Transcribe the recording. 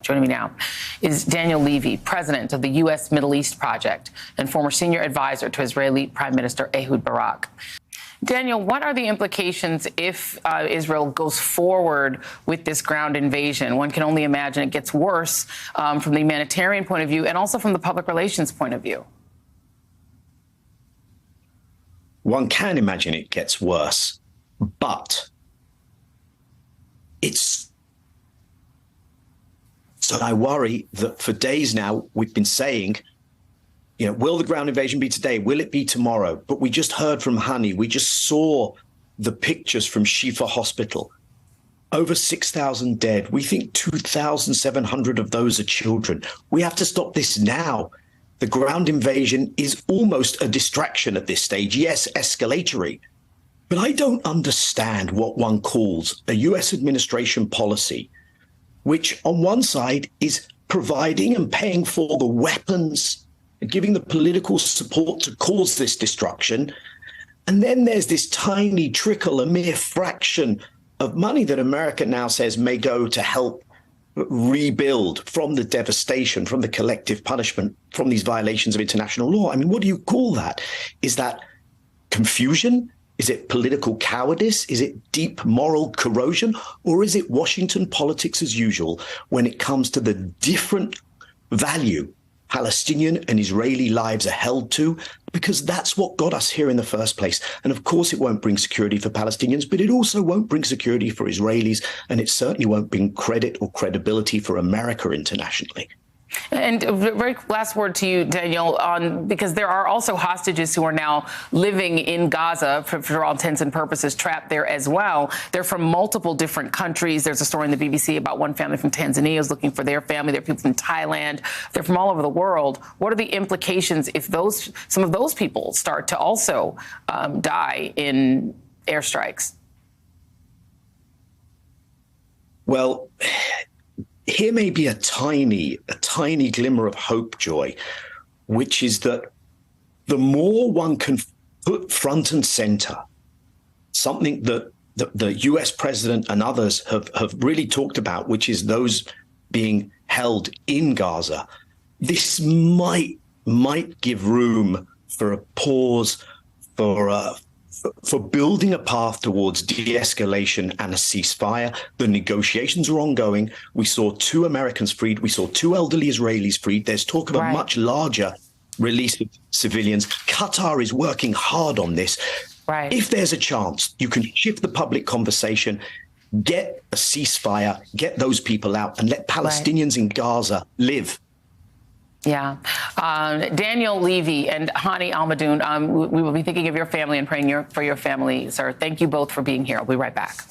Joining me now is Daniel Levy, president of the U.S. Middle East Project and former senior advisor to Israeli Prime Minister Ehud Barak. Daniel, what are the implications if Israel goes forward with this ground invasion? One can only imagine it gets worse from the humanitarian point of view and also from the public relations point of view. One can imagine it gets worse, but so I worry that for days now we've been saying, will the ground invasion be today? Will it be tomorrow? But we just heard from Honey. We just saw the pictures from Shifa Hospital. Over 6,000 dead. We think 2,700 of those are children. We have to stop this now. The ground invasion is almost a distraction at this stage. Yes, escalatory. But I don't understand what one calls a U.S. administration policy, which on one side is providing and paying for the weapons, giving the political support to cause this destruction. And then there's this tiny trickle, a mere fraction of money that America now says may go to help rebuild from the devastation, from the collective punishment, from these violations of international law. I mean, what do you call that? Is that confusion? Is it political cowardice? Is it deep moral corrosion? Or is it Washington politics as usual when it comes to the different value Palestinian and Israeli lives are held to? Because that's what got us here in the first place. And of course, it won't bring security for Palestinians, but it also won't bring security for Israelis. And it certainly won't bring credit or credibility for America internationally. And very last word to you, Daniel, because there are also hostages who are now living in Gaza, for all intents and purposes, trapped there as well. They're from multiple different countries. There's a story in the BBC about one family from Tanzania who's looking for their family. There are people from Thailand. They're from all over the world. What are the implications if some of those people start to also die in airstrikes? Well, here may be a tiny glimmer of hope, Joy, which is that the more one can put front and center something that the US president and others have really talked about, which is those being held in Gaza, this might give room for a pause, for building a path towards de-escalation and a ceasefire. The negotiations are ongoing. We saw 2 Americans freed. We saw 2 elderly Israelis freed. There's talk of a much larger release of civilians. Qatar is working hard on this. Right. If there's a chance, you can shift the public conversation, get a ceasefire, get those people out, and let Palestinians in Gaza live. Yeah. Daniel Levy and Hani Almadoun, we will be thinking of your family and praying for your family, sir. Thank you both for being here. I'll be right back.